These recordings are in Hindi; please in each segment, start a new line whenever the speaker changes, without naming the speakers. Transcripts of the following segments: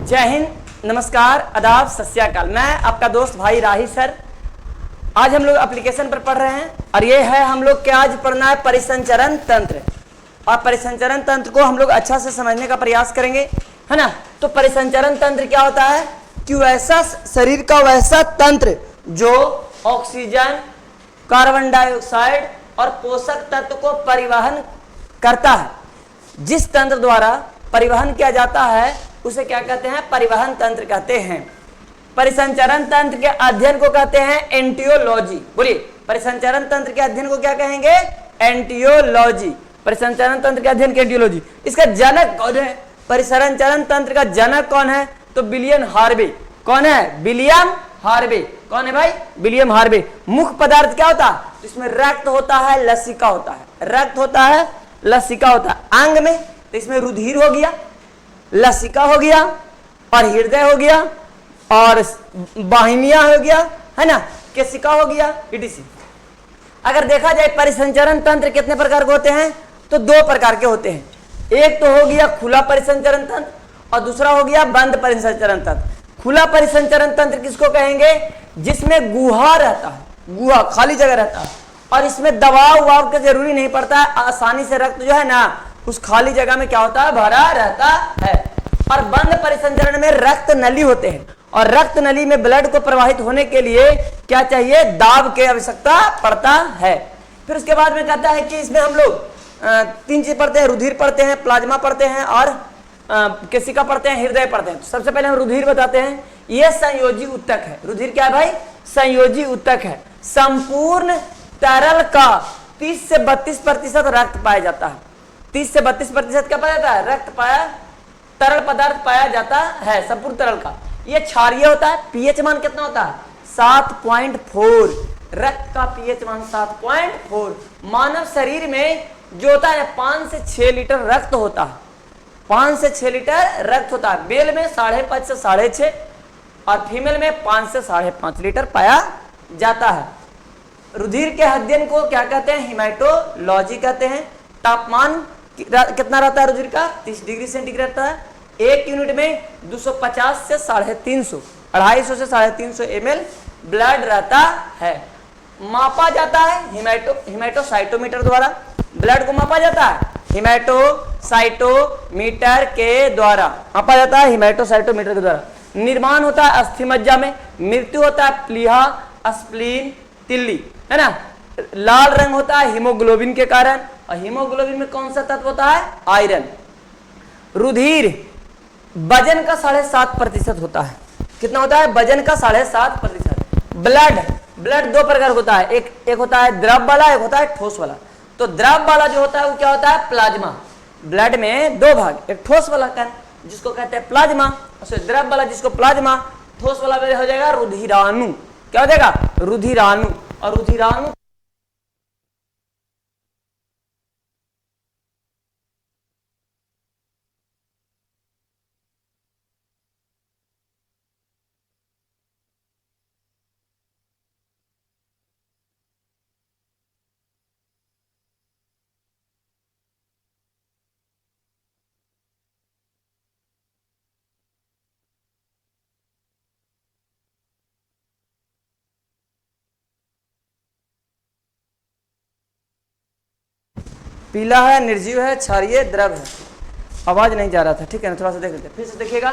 जय हिंद, नमस्कार, आदाब, सत श्री अकाल। मैं आपका दोस्त भाई राही सर। आज हम लोग एप्लीकेशन पर पढ़ रहे हैं और ये है हम लोग क्या आज पढ़ना है परिसंचरण तंत्र। और परिसंचरण तंत्र को हम लोग अच्छा से समझने का प्रयास करेंगे, है ना। तो परिसंचरण तंत्र क्या होता है कि वैसा शरीर का वैसा तंत्र जो ऑक्सीजन, कार्बन डाइऑक्साइड और पोषक तत्व को परिवहन करता है। जिस तंत्र द्वारा परिवहन किया जाता है उसे क्या कहते हैं? परिवहन तंत्र कहते हैं। परिसंचरण तंत्र के अध्ययन को कहते हैं एंटियोलॉजी। बोलिए, परिसंचरण तंत्र के अध्ययन को क्या कहेंगे? एंटियोलॉजी। परिसंचरण तंत्र के अध्ययन की एंटियोलॉजी। इसका जनक कौन है? परिसंचरण तंत्र का जनक कौन है? तो विलियम हार्वे। कौन है? William Harvey. कौन है भाई? William Harvey. मुख्य पदार्थ क्या होता है? इसमें रक्त होता है, लसिका होता है। रक्त होता है, लसिका होता है। अंग में तो इसमें रुधिर हो गया, लसिका हो गया और हृदय हो गया और वाहिनियां हो गया, है ना, केशिका हो गया, etc। अगर देखा जाए परिसंचरण तंत्र कितने प्रकार के होते हैं तो दो प्रकार के होते हैं। एक तो हो गया खुला परिसंचरण तंत्र और दूसरा हो गया बंद परिसंचरण तंत्र। खुला परिसंचरण तंत्र किसको कहेंगे? जिसमें गुहा रहता है, गुहा खाली जगह रहता है और इसमें दबाव उबाव का जरूरी नहीं पड़ता है। आसानी से रक्त जो है ना उस खाली जगह में क्या होता है? भरा रहता है। और बंद परिसंचरण में रक्त नली होते हैं और रक्त नली में ब्लड को प्रवाहित होने के लिए क्या चाहिए? दाब की आवश्यकता पड़ता है। फिर उसके बाद में कहता है कि इसमें हम लोग तीन चीज पढ़ते हैं, रुधिर पढ़ते हैं, प्लाज्मा पढ़ते हैं और केशिका पढ़ते हैं, हृदय पढ़ते हैं। तो सबसे पहले हम रुधिर बताते हैं। यह संयोजी ऊतक है। रुधिर क्या है भाई? संयोजी ऊतक है। संपूर्ण तरल का 30 से 32% रक्त पाया जाता है। 30 से 32% क्या पाया जाता है? रक्त पाया, तरल पदार्थ पाया जाता है संपूर्ण तरल का। यह क्षारीय होता है। पीएच मान कितना होता है? 7.4। रक्त का पीएच मान 7.4। मानव शरीर में जो होता है 5 से 6 लीटर रक्त होता है। 5 से 6 लीटर रक्त होता है। मेल में 5.5 से 6.5 और फीमेल में 5 से 5.5 लीटर पाया जाता है। रुधिर के अध्ययन को क्या कहते हैं? हेमाटोलॉजी कहते हैं। तापमान कितना रहता है रुधिर का? 30 डिग्री सेंटीग्रेड रहता है। एक यूनिट में 250 से 350, 250 से 350 ml ब्लड रहता है। मापा जाता है हिमेटोसाइटोमीटर द्वारा। ब्लड को मापा जाता है हिमेटोसाइटोमीटर के द्वारा, मापा जाता है हिमेटोसाइटोमीटर के द्वारा। निर्माण होता है अस्थि मज्जा में। मृत्यु होता है प्लीहा, स्प्लीन, तिल्ली, है ना। लाल रंग होता है हीमोग्लोबिन के कारण और हीमोग्लोबिन में कौन सा तत्व होता है? आयरन। रुधिर वजन का 7.5% होता है। कितना होता है? वजन का 7.5%। ब्लड दो प्रकार होता है। एक होता है द्रव वाला, एक होता है ठोस वाला। तो द्रव वाला जो होता है वो क्या होता है? प्लाज्मा। ब्लड में दो भाग, एक ठोस वाला कण जिसको कहते हैं प्लाज्मा, और द्रव वाला जिसको प्लाज्मा। ठोस वाला हो जाएगा रुधिराणु। क्या हो जाएगा? रुधिराणु। और रुधिराणु पीला है, निर्जीव है, क्षारीय, द्रव है। आवाज नहीं जा रहा था, ठीक है ना, थोड़ा सा देख लेते हैं। फिर से देखिएगा,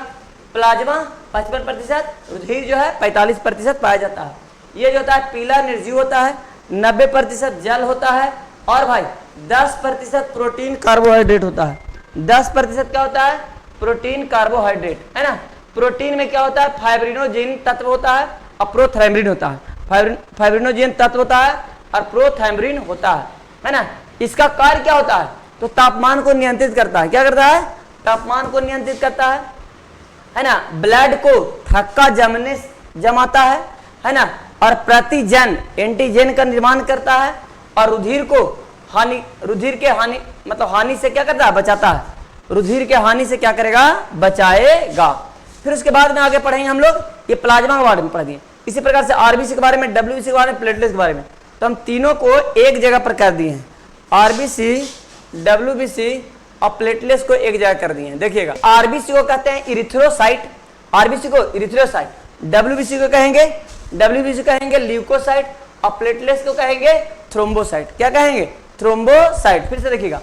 प्लाज्मा 55%, रुधिर जो है 45% पाया जाता है। ये जो होता है पीला निर्जीव होता है, 90% जल होता है और भाई 10% प्रोटीन कार्बोहाइड्रेट होता है। 10% क्या होता है? प्रोटीन कार्बोहाइड्रेट, है ना। प्रोटीन में क्या होता है? फाइब्रिनोजेन तत्व होता है और प्रोथायम्रिन होता है। फाइब्रिनोजेन तत्व होता है और प्रोथायम्रिन होता है ना। इसका कार्य क्या होता है? तो तापमान को नियंत्रित करता है। क्या करता है? तापमान को नियंत्रित करता है ना। ब्लड को थक्का जमाता है ना। और प्रतिजन एंटीजन का निर्माण करता है और रुधिर के हानि से क्या करता है? बचाता है। रुधिर के हानि से क्या करेगा? बचाएगा। फिर उसके बाद में आगे पढ़ेंगे हम लोग, ये प्लाज्मा के बारे में पढ़ दिए। इसी प्रकार से आरबीसी के बारे में, डब्ल्यूबीसी के बारे में, प्लेटलेट्स के बारे में। तो हम तीनों को एक जगह पर कर दिए हैं। आरबीसी, डब्ल्यूबीसी और प्लेटलेट्स को एक जगह कर दिए हैं। देखिएगा, आरबीसी को कहते हैं इरिथ्रोसाइट, आरबीसी को इरिथ्रोसाइट, डब्ल्यूबीसी को कहेंगे ल्यूकोसाइट, और प्लेटलेट्स को कहेंगे थ्रोम्बोसाइट। क्या कहेंगे? थ्रोम्बोसाइट। फिर से देखिएगा,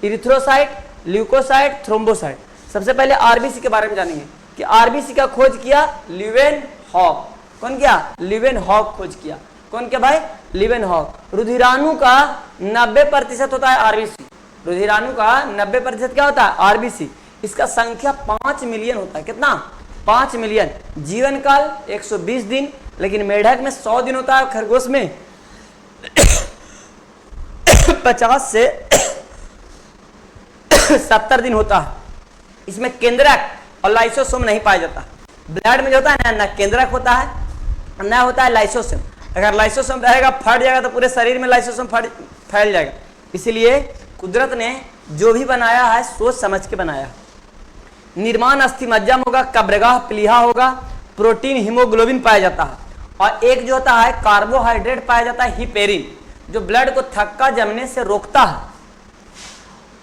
इरिथ्रोसाइट, ल्यूकोसाइट, थ्रोम्बोसाइट। सबसे पहले आरबीसी के बारे में जानेंगे कि आरबीसी का खोज किया लीवेनहॉक। कौन किया? लीवेनहॉक खोज किया। कौन किया भाई? लीवेनहॉक। रुधिराणु का 90% होता है आरबीसी। रुधिराणु का 90% क्या होता है? आरबीसी। इसका संख्या 5 मिलियन होता है। कितना? 5 मिलियन। जीवन काल 120 दिन, लेकिन मेढक में 100 दिन होता है, खरगोश में 50 से 70 दिन होता है। इसमें केंद्रक और लाइसोसोम नहीं पाया जाता। ब्लड में जो होता है ना केंद्रक होता है, ना होता है लाइसोसोम। अगर लाइसोसोम रहेगा, फट जाएगा तो पूरे शरीर में लाइसोसोम फैल जाएगा। इसीलिए कुदरत ने जो भी बनाया है सोच समझ के बनाया। निर्माण अस्थिमज्जम होगा, कब्रगाह प्लीहा होगा, प्रोटीन हीमोग्लोबिन पाया जाता है, और एक जो होता है कार्बोहाइड्रेट पाया जाता है हिपेरिन, जो ब्लड को थक्का जमने से रोकता है।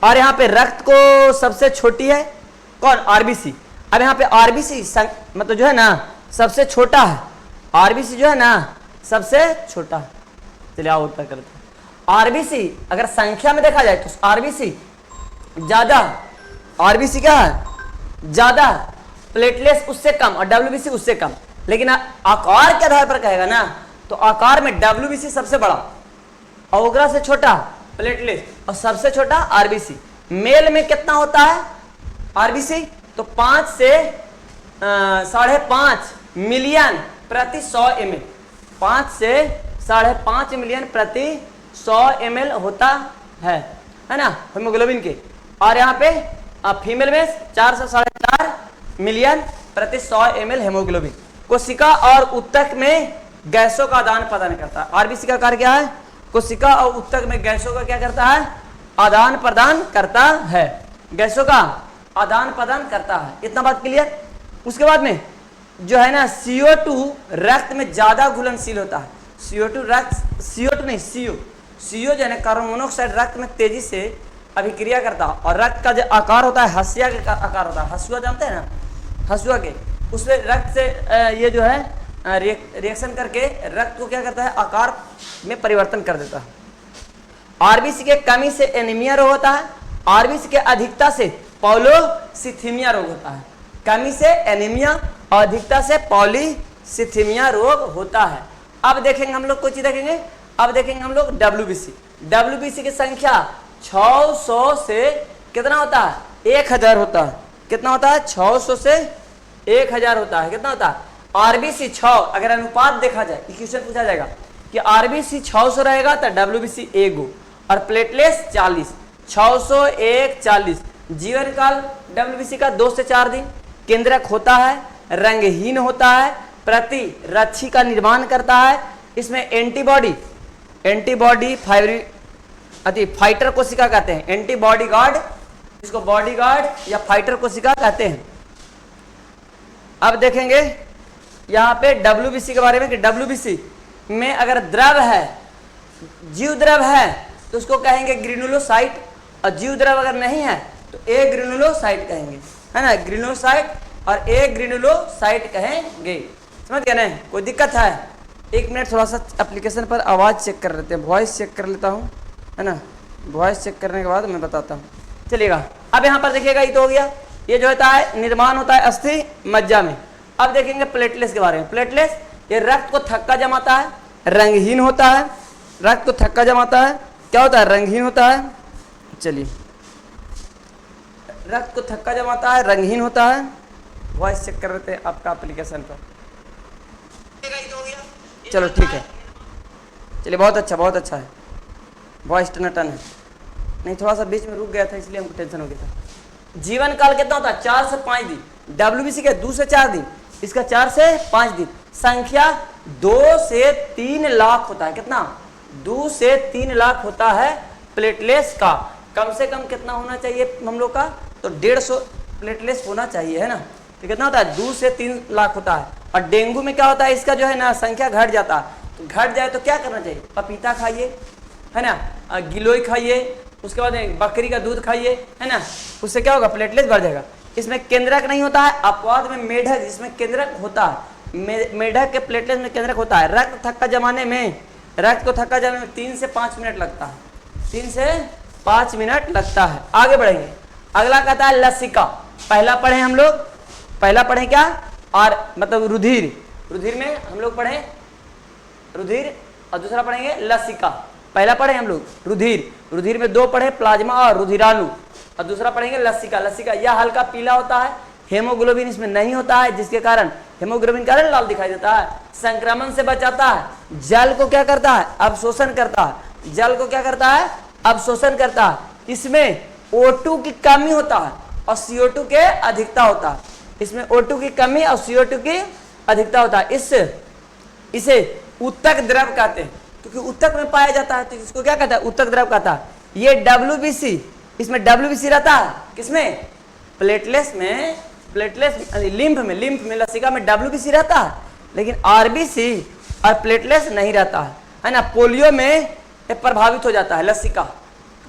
और यहाँ पे रक्त को सबसे छोटी है कौन? आरबीसी। अब यहाँ पे आरबीसी मतलब जो है ना सबसे छोटा है। आरबीसी जो है ना सबसे छोटा है। चलिए आओ उत्तर करते हैं। आरबीसी अगर संख्या में देखा जाए तो आरबीसी ज्यादा, आरबीसी क्या है? ज्यादा, प्लेटलेट्स उससे कम और डब्ल्यूबीसी उससे कम। लेकिन आकार के आधार पर कहेगा ना तो आकार में डब्ल्यूबीसी सबसे बड़ा, ओकरा से छोटा प्लेटलेट, और सबसे छोटा आरबीसी। मेल में कितना होता है आरबीसी? तो 5 से 5.5 मिलियन प्रति 100 ml। 5 से 5.5 मिलियन प्रति 100 ml होता है ना हीमोग्लोबिन के। और यहाँ पे फीमेल में 4 से 4.5 मिलियन प्रति 100 ml हेमोग्लोबिन। कोशिका और ऊतक में गैसों का आदान प्रदान करता है। आरबीसी का कार्य क्या है? कोशिका और ऊतक में गैसों का क्या करता है? आदान प्रदान करता है। गैसों का आदान प्रदान करता है। इतना बात क्लियर। उसके बाद में जो है ना CO2 रक्त में ज्यादा घुलनशील होता है। CO2 रक्त, CO2 नहीं CO जो है ना कार्बन मोनोऑक्साइड रक्त में तेजी से अभिक्रिया करता है, और रक्त का जो आकार होता है हंसिया के आकार होता है। हंसुआ जानते हैं ना, हंसुआ के उसमें रक्त से ये जो है रिएक्शन करके रक्त को क्या करता है? आकार में परिवर्तन कर देता है। आरबीसी के कमी से एनीमिया रोग होता है। आरबीसी के अधिकता से पॉलीसिथीमिया रोग होता है। कमी से एनीमिया और अधिकता से पॉलीसिथीमिया रोग होता है। अब देखेंगे हम लोग कोई चीज देखेंगे। अब देखेंगे हम लोग डब्ल्यूबीसी। डब्ल्यूबीसी की संख्या 600 से कितना होता है? 1000 होता है। कितना होता है? 600 से 1000 होता है। कितना होता है? आरबीसी 6, अगर अनुपात देखा जाए, क्वेश्चन पूछा जाएगा कि आरबीसी 600 रहेगा तो डब्ल्यूबीसी 1 और प्लेटलेट्स 40। 600 1 40। जीवन काल डब्ल्यूबीसी का 2 से 4 दिन। केंद्रक होता है, रंगहीन होता है, प्रतिरक्षी का निर्माण करता है। इसमें एंटीबॉडी फाइटर कोशिका कहते हैं। एंटीबॉडी गार्ड, इसको बॉडी गार्ड या फाइटर कोशिका कहते हैं। अब देखेंगे यहाँ पे डब्ल्यूबीसी के बारे में कि डब्ल्यूबीसी में अगर द्रव है, जीव द्रव है, तो उसको कहेंगे ग्रेनुलोसाइट, और जीव द्रव अगर नहीं है तो ए ग्रेनुलोसाइट कहेंगे, है ना, ग्रेनुलोसाइट और ए ग्रेनुलोसाइट कहेंगे। समझ गए ना? कोई दिक्कत है? 1 मिनट थोड़ा सा एप्लीकेशन पर आवाज़ चेक कर लेते हैं, वॉइस चेक कर लेता हूँ, है ना। वॉइस चेक करने के बाद मैं बताता हूँ। चलिएगा, अब यहाँ पर देखिएगा, ये तो हो गया। ये जो होता है निर्माण होता है अस्थि मज्जा में। अब देखेंगे प्लेटलेट्स के बारे में। प्लेटलेट्स ये रक्त को थक्का जमाता है, रंगहीन होता है। रक्त को थक्का जमाता है, क्या होता है? रंगहीन होता है। चलिए, रक्त को थक्का जमाता है, रंगहीन होता है। वॉइस चेक कर लेते हैं आपका एप्लीकेशन पर। चलो ठीक है, चलिए, बहुत अच्छा है। वॉइस टनाटन है। नहीं, थोड़ा सा बीच में रुक गया था, इसलिए हमको टेंशन हो गया था। जीवन काल कितना होता है? 4 से 5 दिन। डब्ल्यूबीसी के 2 से 4 दिन, इसका 4 से 5 दिन। संख्या 2 से 3 लाख होता है। कितना? 2 से 3 लाख होता है प्लेटलेट्स का। कम से कम कितना होना चाहिए हम लोग का? तो 150 प्लेटलेट्स होना चाहिए, है ना। तो कितना होता है? 2 से 3 लाख होता है। और डेंगू में क्या होता है? इसका जो है ना संख्या घट जाता है। तो घट जाए तो क्या करना चाहिए? पपीता खाइए, है ना, गिलोय खाइए, उसके बाद बकरी का दूध खाइए, है ना, उससे क्या होगा? प्लेटलेट्स बढ़ जाएगा। इसमें केंद्रक नहीं होता है। अपवाद में मेढक जिसमें केंद्रक होता है, मेढक के प्लेटलेट में केंद्रक होता है। रक्त थक्का जमाने में 3 से 5 मिनट लगता है, 3 से 5 मिनट लगता है। आगे बढ़ेंगे, अगला कहता है लसिका। पहला पढ़े हम लोग, पहला पढ़े क्या, और मतलब रुधिर, रुधिर में हम लोग पढ़े रुधिर और दूसरा पढ़ेंगे लसिका। पहला पढ़े हम लोग रुधिर, रुधिर में 2 पढ़े, प्लाज्मा और रुधिराणु, और दूसरा पढ़ेंगे लसिका। लसिका यह हल्का पीला होता है, हेमोग्लोबिन इसमें नहीं होता है, जिसके कारण हेमोग्लोबिन कारण लाल दिखाई देता है। संक्रमण से बचाता है, जल को क्या करता है, अवशोषण करता है, जल को क्या करता है, अवशोषण करता है। इसमें O2 की कमी होता है और CO2 के अधिकता होता है। इसमें O2 की कमी और CO2 की अधिकता होता है। इसे उत्तक द्रव कहते हैं, क्योंकि उत्तक में पाया जाता है, तो इसको क्या कहता है, उत्तक द्रव कहता है। ये WBC, इसमें WBC रहता है किसमें, प्लेटलेट्स में, प्लेटलेट्स लिम्फ में लसिका में WBC रहता है, लेकिन RBC और प्लेटलेट्स नहीं रहता है ना। पोलियो में प्रभावित हो जाता है लसिका।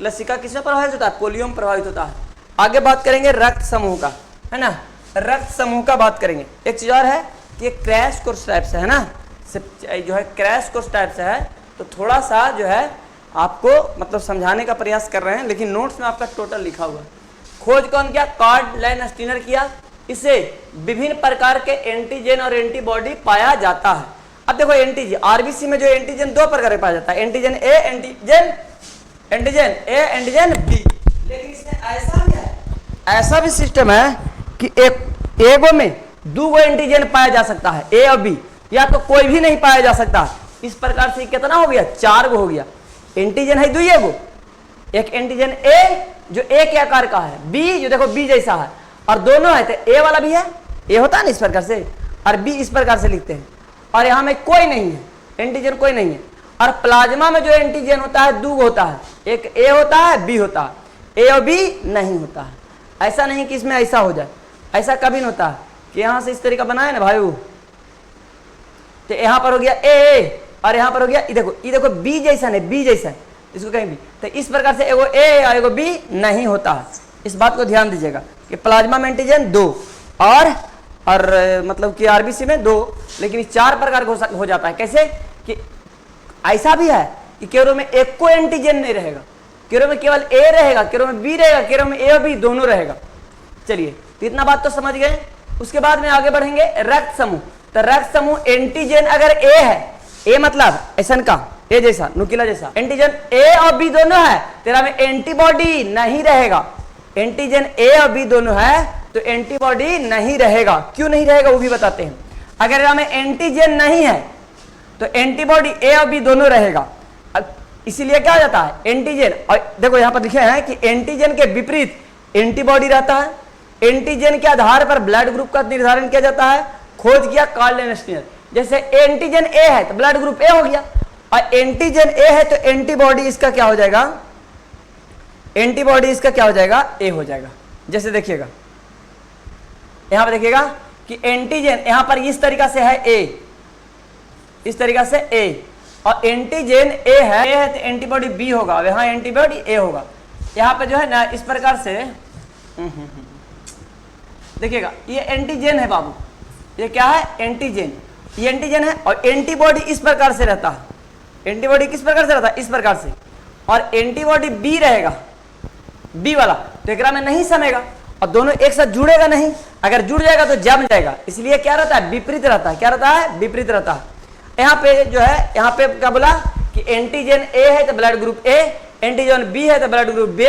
लसिका किसमें प्रभावित होता है, पोलियो में प्रभावित होता है। आगे बात करेंगे रक्त समूह का, है ना, रक्त समूह का बात करेंगे। एक चीज और है कि क्रैश कोर्स टाइप से है ना, जो है क्रैश कोर्स टाइप से है, तो थोड़ा सा जो है आपको मतलब समझाने का प्रयास कर रहे हैं, लेकिन नोट्स में आपका टोटल लिखा हुआ है। खोज कौन किया, कार्ल लैंडस्टीनर किया। इससे विभिन्न प्रकार के एंटीजन और एंटीबॉडी पाया जाता है। अब देखो एंटीजन, आरबीसी में जो एंटीजन 2 प्रकार का पाया जाता है, एंटीजन ए, एंटीजन बी। लेकिन इसमें ऐसा भी है, ऐसा भी सिस्टम है कि एगो में 2 एंटीजन पाया जा सकता है, ए और बी, या तो कोई भी नहीं पाया जा सकता। इस प्रकार से कितना हो गया, 4 गो हो गया। एंटीजन है 2 गो, एक एंटीजन ए जो ए के आकार का है, बी जो देखो बी जैसा है, और दोनों है तो ए वाला भी है, ए होता है ना इस प्रकार से, और बी इस प्रकार से लिखते हैं। और यहाँ में कोई नहीं है, एंटीजन कोई नहीं है। और प्लाज्मा में जो एंटीजन होता है 2 होता है, एक ए होता है, बी होता है, ए और बी नहीं होता है। ऐसा नहीं कि इसमें ऐसा हो जाए, ऐसा कभी नहीं होता है कि यहाँ से इस तरीका बनाए ना भाई, तो यहाँ पर हो गया ए और यहाँ पर हो गया, ये देखो बी जैसा नहीं, बी जैसा है, इसको कहीं भी, तो इस प्रकार से एगो ए और एगो बी नहीं होता है। इस बात को ध्यान दीजिएगा कि प्लाज्मा में एंटीजन 2 और मतलब कि आरबीसी में 2, लेकिन 4 प्रकार हो जाता है। कैसे कि ऐसा भी है कि केवल में एक को एंटीजन नहीं रहेगा, केवल में केवल ए रहेगा, केवल में बी रहेगा, केवल में ए और बी दोनों रहेगा। चलिए तो इतना बात तो समझ गए। उसके बाद में आगे बढ़ेंगे रक्त समूह। तो रक्त समूह एंटीजन अगर ए है, ए मतलब ऐसा का ए जैसा नुकीला जैसा, एंटीजन ए और बी दोनों है, तेरा में एंटीबॉडी नहीं रहेगा। एंटीजन ए और बी दोनों है तो एंटीबॉडी नहीं रहेगा। क्यों नहीं रहेगा वो भी बताते हैं। अगर यहाँ में एंटीजन नहीं है तो एंटीबॉडी ए और बी दोनों रहेगा। इसीलिए क्या हो जाता है, एंटीजन, और देखो यहाँ पर लिखे हैं कि एंटीजन के विपरीत एंटीबॉडी रहता है। एंटीजन के आधार पर ब्लड ग्रुप का निर्धारण किया जाता है। खोज किया कार्ल लैंडस्टीनर। जैसे एंटीजन ए है तो ब्लड ग्रुप ए हो गया, और एंटीजन ए है तो एंटीबॉडी इसका क्या हो जाएगा, एंटीबॉडी इसका क्या हो जाएगा, ए हो जाएगा। जैसे देखिएगा यहां पर देखिएगा कि एंटीजन यहां पर इस तरीका से है ए, इस तरीका से ए, और एंटीजन ए है तो एंटीबॉडी बी होगा, यहां एंटीबॉडी ए होगा। यहां पर जो है ना इस प्रकार से देखिएगा, ये एंटीजन है बाबू, ये क्या है, एंटीजन, ये एंटीजन है, और एंटीबॉडी इस प्रकार से रहता है। एंटीबॉडी किस प्रकार से रहता है, इस प्रकार से, और एंटीबॉडी बी रहेगा, बी वाला, तो एक में नहीं समेगा और दोनों एक साथ जुड़ेगा नहीं। अगर जुड़ जाएगा तो जम जाएगा, इसलिए क्या रहता है, विपरीत रहता है। क्या रहता है, विपरीत रहता है। यहाँ पे जो है, यहाँ पे क्या बोला कि एंटीजन ए है तो blood group A, antigen B है तो blood group B,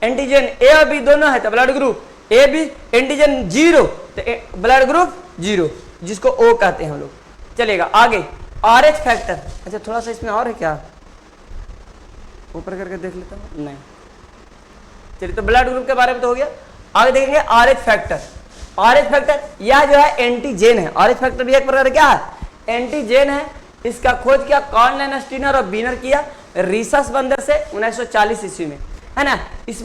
antigen A और बी दोनों है तो blood group A B, antigen 0 तो ब्लड ग्रुप 0, जिसको ओ कहते हैं हम लोग। चलेगा आगे, RH फैक्टर। अच्छा थोड़ा सा इसमें और है क्या, ऊपर करके देख लेता हूँ, नहीं चलिए, तो ब्लड ग्रुप के बारे में तो हो गया। आगे देखेंगे RH फैक्टर। RH फैक्टर यह जो है एंटीजन है। RH फैक्टर भी एक प्रकार क्या है, एंटीजन है। इसका खोज किया कार्ल लैंडस्टीनर और बीनर किया रिसर्च बंदर से 1940 ईस्वी में, है ना। इस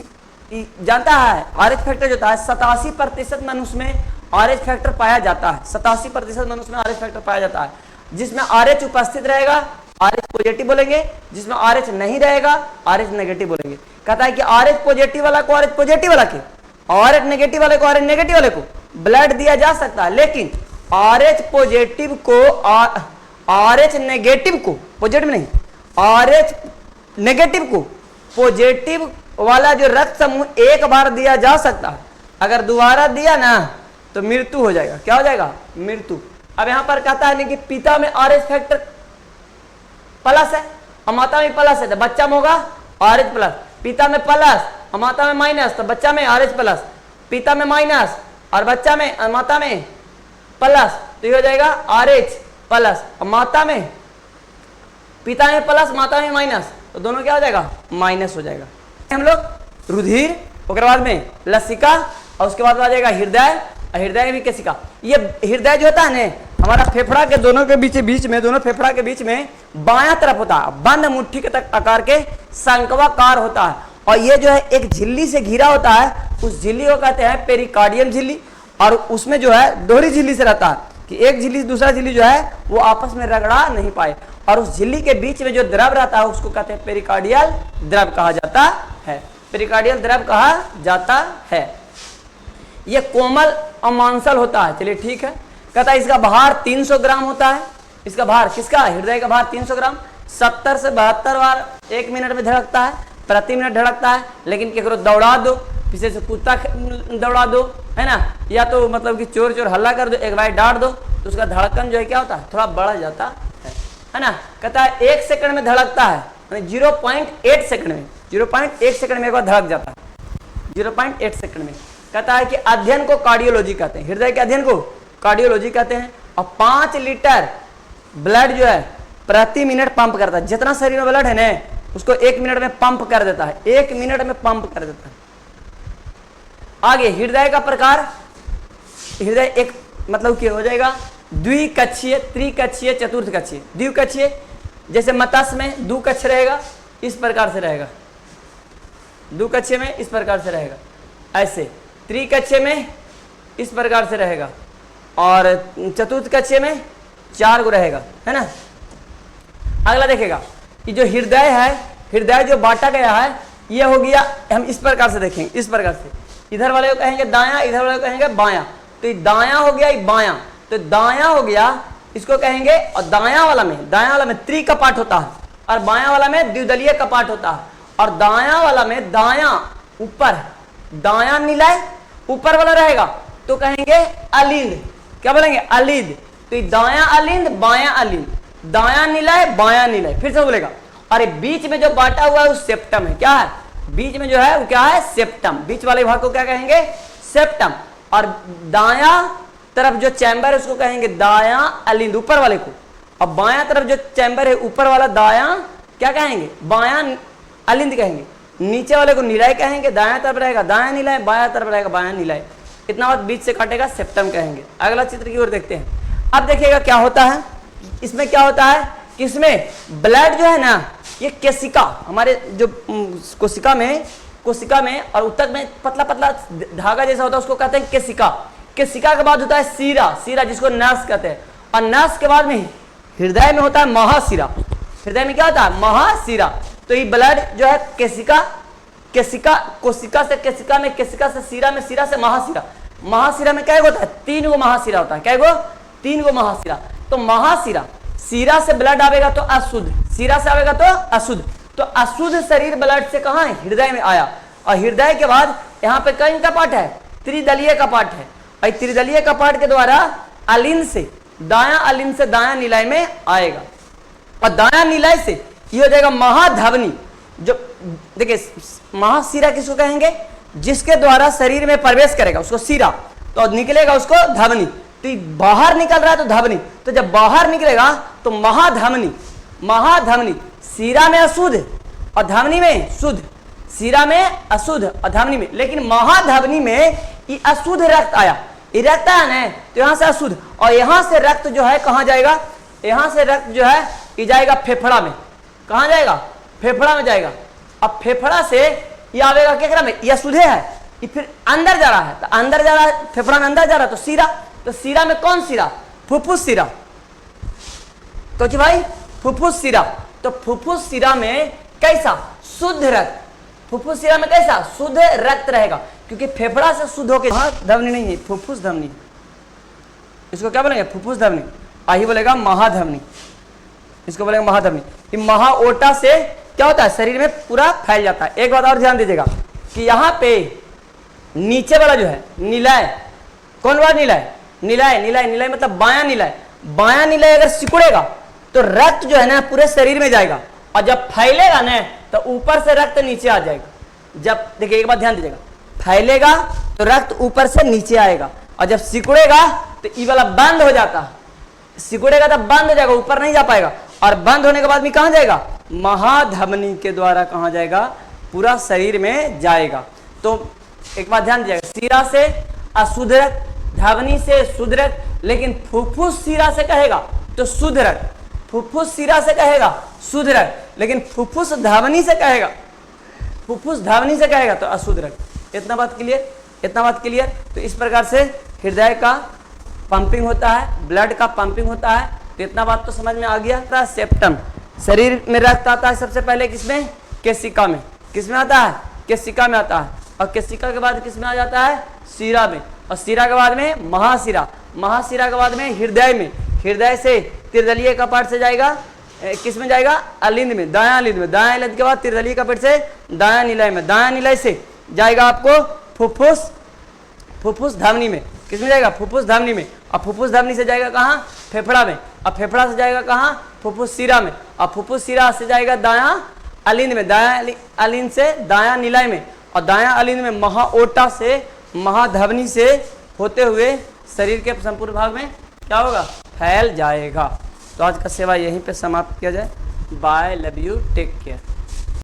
जानता है RH फैक्टर जो होता है 87% मनुष्य में RH फैक्टर पाया जाता है। 87% मनुष्य में RH फैक्टर पाया जाता है। जिसमें RH उपस्थित रहेगा RH पॉजिटिव बोलेंगे, जिसमें RH नहीं रहेगा RH नेगेटिव बोलेंगे। कहता है कि RH पॉजिटिव वाला को RH पॉजिटिव वाला के RH नेगेटिव वाले को RH नेगेटिव वाले को ब्लड दिया जा सकता है, लेकिन RH पॉजिटिव को RH नेगेटिव को पॉजिटिव नहीं, RH नेगेटिव को पॉजिटिव वाला जो रक्त समूह एक बार दिया जा सकता है, अगर दोबारा दिया ना तो मृत्यु हो जाएगा। क्या हो जाएगा? मृत्यु। अब यहां पर कहता है कि पिता में RH फैक्टर प्लस है और माता में प्लस है, तो बच्चा में होगा RH प्लस। पिता में प्लस और माता में माइनस, तो बच्चा में RH प्लस। पिता में माइनस और बच्चा में माता में प्लस, तो ये हो जाएगा RH प्लस। और माता में पिता में प्लस माता में माइनस, तो दोनों क्या हो जाएगा? माइनस हो जाएगा। हम लोग रुधिर, उसके बाद में लसिका और उसके बाद आ जाएगा हृदय, हृदय भी केशिका। ये हृदय जो होता है ना हमारा फेफड़ा के दोनों के बीच में दोनों फेफड़ा के बीच में बायां तरफ होता है, बंद मुट्ठी के तक आकार के शंक्वाकार होता है, और ये जो है एक झिल्ली से घिरा होता है, उस झिल्ली को कहते हैं पेरिकार्डियल झिल्ली। और उसमें जो है दोहरी झिल्ली से रहता है कि एक झिल्ली से दूसरा झिल्ली जो है वो आपस में रगड़ा नहीं पाए, और उस झिल्ली के बीच में जो द्रव रहता है उसको कहते हैं पेरिकार्डियल द्रव कहा जाता है। पेरिकार्डियल द्रव कहा जाता है। ये कोमल और मांसल होता है। चलिए ठीक है, कहता है इसका भार 300 ग्राम होता है। इसका भार किसका? हृदय का भार 300 ग्राम। 70 से 72 बार 1 मिनट में धड़कता है, प्रति मिनट धड़कता है। लेकिन केकरो दौड़ा दो, पीछे से कुत्ता दौड़ा दो, है ना, या तो मतलब कि चोर चोर हल्ला कर दो, एक बार डांट दो, तो उसका धड़कन जो है क्या होता है? थोड़ा बढ़ जाता है ना। कहता है 1 सेकंड में धड़कता है, 0.8 सेकंड में, 0.1 सेकंड में एक बार धड़क जाता है, 0.8 सेकंड में। कहता है कि अध्ययन को कार्डियोलॉजी कहते हैं, हृदय के अध्ययन को कार्डियोलॉजी कहते हैं। और 5 लीटर ब्लड जो है प्रति मिनट पंप करता है। जितना शरीर में ब्लड है ना उसको 1 मिनट में पंप कर देता है, 1 मिनट में पंप कर देता है। आगे हृदय का प्रकार, हृदय एक मतलब क्या हो जाएगा? द्विकक्षीय, त्रिकक्षीय, चतुर्थकक्षीय। द्विकक्षीय जैसे मत्स्य में 2 कक्ष रहेगा, इस प्रकार से रहेगा। 2 कक्षीय में इस प्रकार से रहेगा, ऐसे। त्रिकक्षीय में इस प्रकार से रहेगा, और चतुर्थ कक्षीय में 4 गो रहेगा, है ना। अगला देखेगा कि जो हृदय है, हृदय जो बांटा गया है, ये हो गया, हम इस प्रकार से देखेंगे, इस प्रकार से। इधर वाले को कहेंगे दायां, इधर वाले को कहेंगे बायां। तो ये दायां हो गया, ये बायां, तो दायां हो गया, इसको कहेंगे। और दायां वाला में त्रिकपाट होता है, और बायां वाला में द्विदलीय कपाट होता है। और दायां वाला में दायां ऊपर, दायां निलय ऊपर वाला रहेगा, तो कहेंगे अलिंद। क्या बोलेंगे? अलिंद। तो ये दायां अलिंद, बायां अलिंद, दायां निलय, बायां निलय। फिर से बोलेगा। अरे बीच में जो बांटा हुआ है वो सेप्टम है। क्या है? बीच में जो है वो क्या है? सेप्टम। बीच वाले भाग को क्या कहेंगे? सेप्टम। और दायां तरफ जो चैम्बर है उसको कहेंगे दायां अलिंद, ऊपर वाले को। और बायां तरफ जो चैम्बर है ऊपर वाला, दायां क्या कहेंगे? बायां अलिंद कहेंगे। नीचे वाले को निलय कहेंगे, दायां तरफ रहेगा दायां निलय, बायां तरफ रहेगा बायां निलय। इतना बात बीच से काटेगा, सेप्टम कहेंगे। अगला चित्र की ओर देखते हैं। अब देखिएगा क्या होता है इसमें। क्या होता है कि इसमें ब्लड जो है ना, ये केशिका, हमारे जो कोशिका में और उत्तक में पतला पतला धागा जैसा होता है, उसको कहते हैं केशिका। केशिका के बाद होता है सीरा, सीरा जिसको नस कहते हैं। और नस के बाद में हृदय में होता है महाशिरा। हृदय में क्या होता है? महाशिरा। तो ये ब्लड जो है कोशिका से केशिका में, केशिका से सीरा में, सीरा से महाशिरा। महाशिरा में क्या होता है? 3 गो महाशिरा होता है। क्या गो? 3 गो महाशिरा। तो महाशिरा, सीरा से ब्लड आवेगा तो अशुद्ध, सीरा से आवेगा तो अशुद्ध। तो अशुद्ध शरीर ब्लड से कहां है? हृदय में आया। और हृदय के बाद यहाँ पे कई कपाट है? त्रिदलीय कपाट है। और त्रिदलीय कपाट के द्वारा अलिंद से दायां निलय में आएगा। और दायां निलय से ये हो जाएगा महाधमनी। जो देखिए, महाशिरा किसको कहेंगे? जिसके द्वारा शरीर में प्रवेश करेगा उसको शिरा, तो निकलेगा उसको धमनी। तो बाहर निकल रहा है तो धमनी, तो जब बाहर निकलेगा तो महाधमनी। महाधमनी, सीरा में अशुद्ध और धमनी में शुद्ध, सीरा में अशुद्ध और धमनी में। लेकिन महाधमनी में ये अशुद्ध रक्त आया, ये रक्त आया ना, तो यहां से अशुद्ध। और यहां से रक्त जो है कहां जाएगा? यहां से रक्त जो है ये जाएगा फेफड़ा में। कहां जाएगा? फेफड़ा में जाएगा। अब फेफड़ा से ये आवेगा केकरा में? ये अशुद्ध है, ये फिर अंदर जा रहा है, तो अंदर जा रहा है, फेफड़ा में अंदर जा रहा है, तो सीरा। तो सीरा में कौन सीरा? फुफ्फुस सीरा। तो जी भाई फुफ्फुस सीरा। तो फुफ्फुस सीरा में कैसा? शुद्ध रक्त। फुफ्फुस सीरा में कैसा? शुद्ध रक्त रहेगा। क्योंकि फेफड़ा से शुद्ध होकर महाधमनी नहीं है, फुफ्फुस धमनी है। इसको क्या बोलेंगे? फुफ्फुस धमनी। आही बोलेगा महाधमनी, इसको बोलेंगे महाधमनी। ये महाओटा से क्या होता है? शरीर में पूरा फैल जाता है। एक बात और ध्यान दीजिएगा कि यहाँ पे नीचे वाला जो है निलय, कौन वाला निलय? निलय, निलय, निलय मतलब बायां निलय। बायां निलय अगर सिकुड़ेगा तो रक्त जो है ना पूरे शरीर में जाएगा, और जब फैलेगा ना तो ऊपर से रक्त नीचे आ जाएगा। जब देखिए एक बात ध्यान दीजिएगा, फैलेगा तो रक्त ऊपर से नीचे आएगा, और जब सिकुड़ेगा तो ये वाला बंद हो जाता है। सिकुड़ेगा तो बंद हो जाएगा, ऊपर नहीं जा पाएगा, और बंद होने के बाद में कहां जाएगा? महाधमनी के द्वारा कहां जाएगा? पूरा शरीर में जाएगा। तो एक बात ध्यान दीजिएगा, सिरा से अशुद्ध रक्त, धमनी से शुद्ध रक्त, लेकिन फुफ्फुस सिरा से कहेगा तो शुद्ध रक्त, फुफ्फुस सिरा से कहेगा शुद्ध रक्त, लेकिन फुफ्फुस धमनी से कहेगा, फुफ्फुस धमनी से कहेगा तो अशुद्ध रक्त। इतना बात क्लियर? इतना बात क्लियर? तो इस प्रकार से हृदय का पंपिंग होता है, ब्लड का पंपिंग होता है। तो इतना बात तो समझ में आ गया। सेप्टम, शरीर में रक्त आता है सबसे पहले किसमें? केशिका में। किसमें आता है? केशिका में आता है। और केशिका के बाद किसमें आ जाता है? शिरा में। और शिरा के बाद में महाशिरा, महाशिरा के बाद में हृदय में। हृदय से त्रिदलीय कपाट से जाएगा किसमें जाएगा? अलिंद में, दायां अलिंद में। दायां अलिंद के बाद त्रिदलीय कपाट से दायां निलय में। दायां निलय से जाएगा आपको फुफ्फुस, फुफ्फुस धमनी में। किसमें जाएगा? फुफ्फुस धमनी में। और फुफ्फुस धमनी से जाएगा कहाँ? फेफड़ा में। और फेफड़ा से जाएगा कहाँ? फुफ्फुस सिरा में। और फुफ्फुस सिरा से जाएगा दायां अलिंद में। दायां अलिंद से दायां निलय में। और दायां अलिंद में महाओटा से, महाधमनी से होते हुए शरीर के संपूर्ण भाग में क्या होगा? फैल जाएगा। तो आज का सेवा यहीं पे समाप्त किया जाए। Bye, love you, take care.